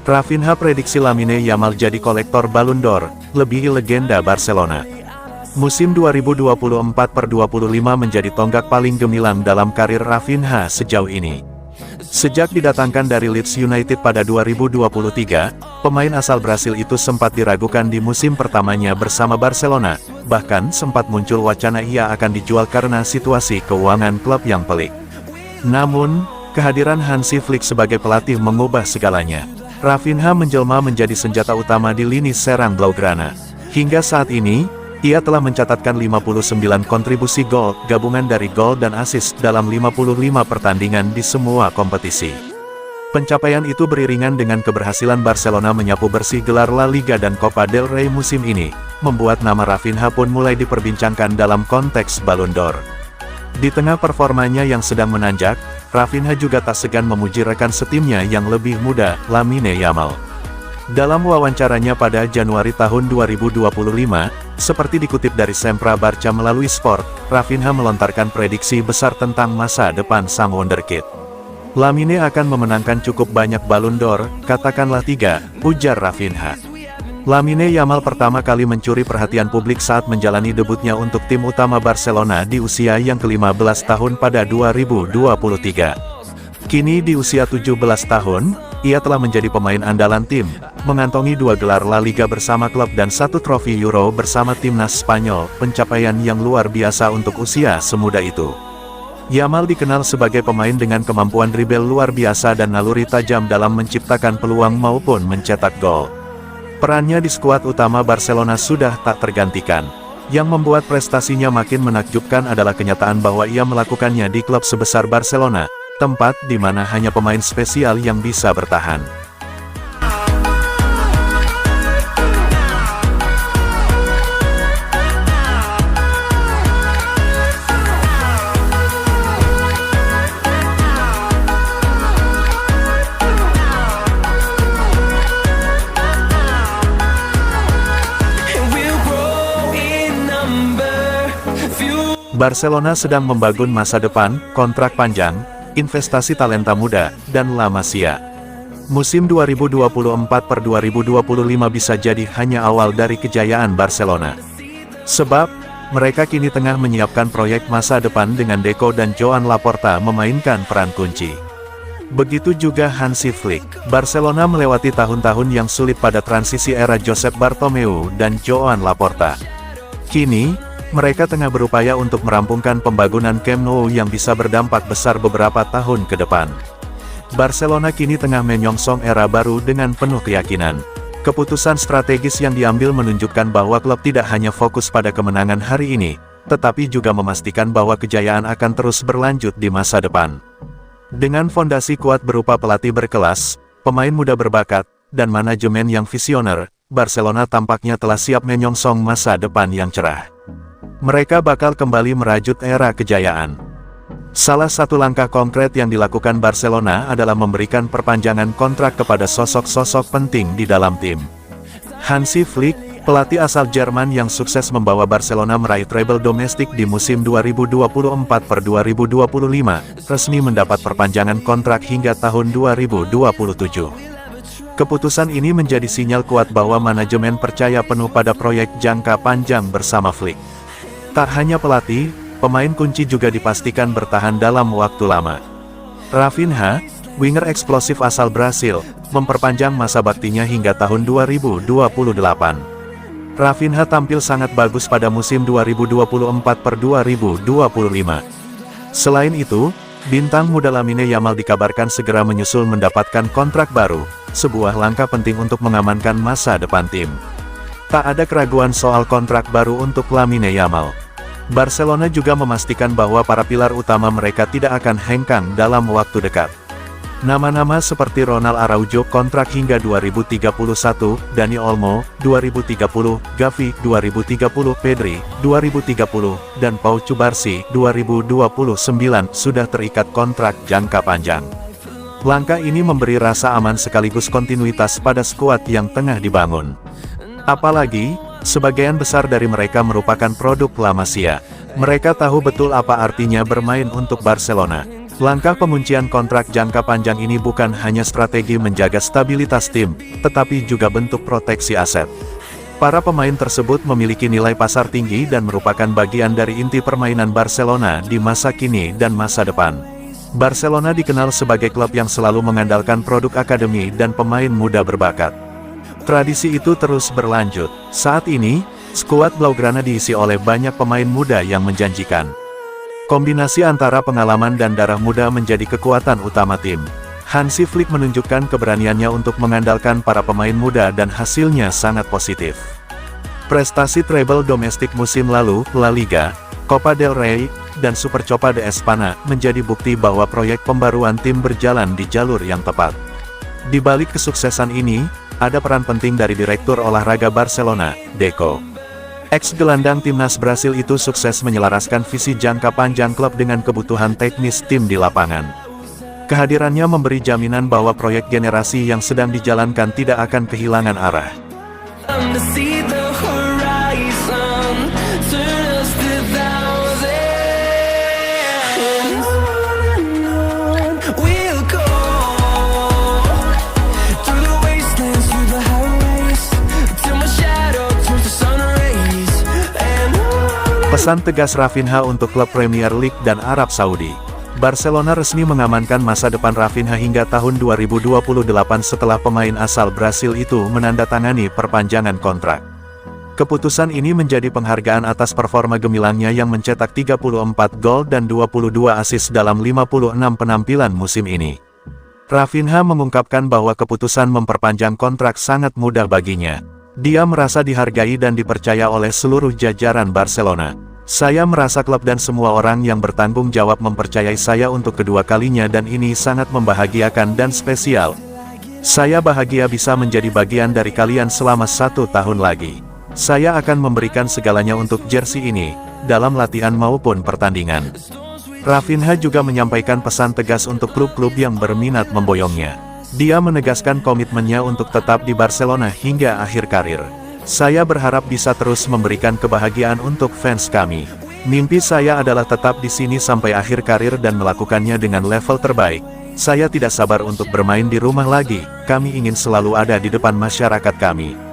Rafinha prediksi Lamine Yamal jadi kolektor Ballon d'Or, lebih legenda Barcelona. Musim 2024-25 menjadi tonggak paling gemilang dalam karir Rafinha sejauh ini. Sejak didatangkan dari Leeds United pada 2023, pemain asal Brasil itu sempat diragukan di musim pertamanya bersama Barcelona, bahkan sempat muncul wacana ia akan dijual karena situasi keuangan klub yang pelik. Namun, kehadiran Hansi Flick sebagai pelatih mengubah segalanya. Rafinha menjelma menjadi senjata utama di lini serang Blaugrana. Hingga saat ini, ia telah mencatatkan 59 kontribusi gol, gabungan dari gol dan assist dalam 55 pertandingan di semua kompetisi. Pencapaian itu beriringan dengan keberhasilan Barcelona menyapu bersih gelar La Liga dan Copa del Rey musim ini, membuat nama Rafinha pun mulai diperbincangkan dalam konteks Ballon d'Or. Di tengah performanya yang sedang menanjak, Rafinha juga tak segan memuji rekan setimnya yang lebih muda, Lamine Yamal. Dalam wawancaranya pada Januari tahun 2025, seperti dikutip dari Sempra Barca melalui Sport, Rafinha melontarkan prediksi besar tentang masa depan sang wonderkid. Lamine akan memenangkan cukup banyak Ballon d'Or, katakanlah 3, ujar Rafinha. Lamine Yamal pertama kali mencuri perhatian publik saat menjalani debutnya untuk tim utama Barcelona di usia yang ke-15 tahun pada 2023. Kini di usia 17 tahun, ia telah menjadi pemain andalan tim, mengantongi 2 gelar La Liga bersama klub dan 1 trofi Euro bersama timnas Spanyol, pencapaian yang luar biasa untuk usia semuda itu. Yamal dikenal sebagai pemain dengan kemampuan dribble luar biasa dan naluri tajam dalam menciptakan peluang maupun mencetak gol. Perannya di skuad utama Barcelona sudah tak tergantikan. Yang membuat prestasinya makin menakjubkan adalah kenyataan bahwa ia melakukannya di klub sebesar Barcelona, tempat di mana hanya pemain spesial yang bisa bertahan. Barcelona sedang membangun masa depan, kontrak panjang, investasi talenta muda, dan La Masia. Musim 2024-2025 bisa jadi hanya awal dari kejayaan Barcelona. Sebab, mereka kini tengah menyiapkan proyek masa depan dengan Deco dan Joan Laporta memainkan peran kunci. Begitu juga Hansi Flick. Barcelona melewati tahun-tahun yang sulit pada transisi era Josep Bartomeu dan Joan Laporta. Kini, mereka tengah berupaya untuk merampungkan pembangunan Camp Nou yang bisa berdampak besar beberapa tahun ke depan. Barcelona kini tengah menyongsong era baru dengan penuh keyakinan. Keputusan strategis yang diambil menunjukkan bahwa klub tidak hanya fokus pada kemenangan hari ini, tetapi juga memastikan bahwa kejayaan akan terus berlanjut di masa depan. Dengan fondasi kuat berupa pelatih berkelas, pemain muda berbakat, dan manajemen yang visioner, Barcelona tampaknya telah siap menyongsong masa depan yang cerah. Mereka bakal kembali merajut era kejayaan. Salah satu langkah konkret yang dilakukan Barcelona adalah memberikan perpanjangan kontrak kepada sosok-sosok penting di dalam tim. Hansi Flick, pelatih asal Jerman yang sukses membawa Barcelona meraih treble domestik di musim 2024-2025, resmi mendapat perpanjangan kontrak hingga tahun 2027. Keputusan ini menjadi sinyal kuat bahwa manajemen percaya penuh pada proyek jangka panjang bersama Flick. Tak hanya pelatih, pemain kunci juga dipastikan bertahan dalam waktu lama. Rafinha, winger eksplosif asal Brasil, memperpanjang masa baktinya hingga tahun 2028. Rafinha tampil sangat bagus pada musim 2024-2025. Selain itu, bintang muda Lamine Yamal dikabarkan segera menyusul mendapatkan kontrak baru, sebuah langkah penting untuk mengamankan masa depan tim. Tak ada keraguan soal kontrak baru untuk Lamine Yamal. Barcelona juga memastikan bahwa para pilar utama mereka tidak akan hengkang dalam waktu dekat. Nama-nama seperti Ronald Araujo kontrak hingga 2031, Dani Olmo, 2030, Gavi, 2030, Pedri, 2030, dan Pau Cubarsí, 2029, sudah terikat kontrak jangka panjang. Langkah ini memberi rasa aman sekaligus kontinuitas pada skuad yang tengah dibangun. Apalagi, sebagian besar dari mereka merupakan produk La Masia. Mereka tahu betul apa artinya bermain untuk Barcelona. Langkah penguncian kontrak jangka panjang ini bukan hanya strategi menjaga stabilitas tim, tetapi juga bentuk proteksi aset. Para pemain tersebut memiliki nilai pasar tinggi dan merupakan bagian dari inti permainan Barcelona di masa kini dan masa depan. Barcelona dikenal sebagai klub yang selalu mengandalkan produk akademi dan pemain muda berbakat. Tradisi itu terus berlanjut. Saat ini, skuad Blaugrana diisi oleh banyak pemain muda yang menjanjikan. Kombinasi antara pengalaman dan darah muda menjadi kekuatan utama tim. Hansi Flick menunjukkan keberaniannya untuk mengandalkan para pemain muda dan hasilnya sangat positif. Prestasi treble domestik musim lalu, La Liga, Copa del Rey, dan Supercopa de Espanya menjadi bukti bahwa proyek pembaruan tim berjalan di jalur yang tepat. Di balik kesuksesan ini, ada peran penting dari Direktur Olahraga Barcelona, Deco. Ex-gelandang timnas Brasil itu sukses menyelaraskan visi jangka panjang klub dengan kebutuhan teknis tim di lapangan. Kehadirannya memberi jaminan bahwa proyek generasi yang sedang dijalankan tidak akan kehilangan arah. Pesan tegas Rafinha untuk klub Premier League dan Arab Saudi. Barcelona resmi mengamankan masa depan Rafinha hingga tahun 2028 setelah pemain asal Brasil itu menandatangani perpanjangan kontrak. Keputusan ini menjadi penghargaan atas performa gemilangnya yang mencetak 34 gol dan 22 assist dalam 56 penampilan musim ini. Rafinha mengungkapkan bahwa keputusan memperpanjang kontrak sangat mudah baginya. Dia merasa dihargai dan dipercaya oleh seluruh jajaran Barcelona. Saya merasa klub dan semua orang yang bertanggung jawab mempercayai saya untuk kedua kalinya dan ini sangat membahagiakan dan spesial. Saya bahagia bisa menjadi bagian dari kalian selama 1 tahun lagi. Saya akan memberikan segalanya untuk jersey ini, dalam latihan maupun pertandingan. Rafinha juga menyampaikan pesan tegas untuk klub-klub yang berminat memboyongnya. Dia menegaskan komitmennya untuk tetap di Barcelona hingga akhir karir. Saya berharap bisa terus memberikan kebahagiaan untuk fans kami. Mimpi saya adalah tetap di sini sampai akhir karir dan melakukannya dengan level terbaik. Saya tidak sabar untuk bermain di rumah lagi, kami ingin selalu ada di depan masyarakat kami.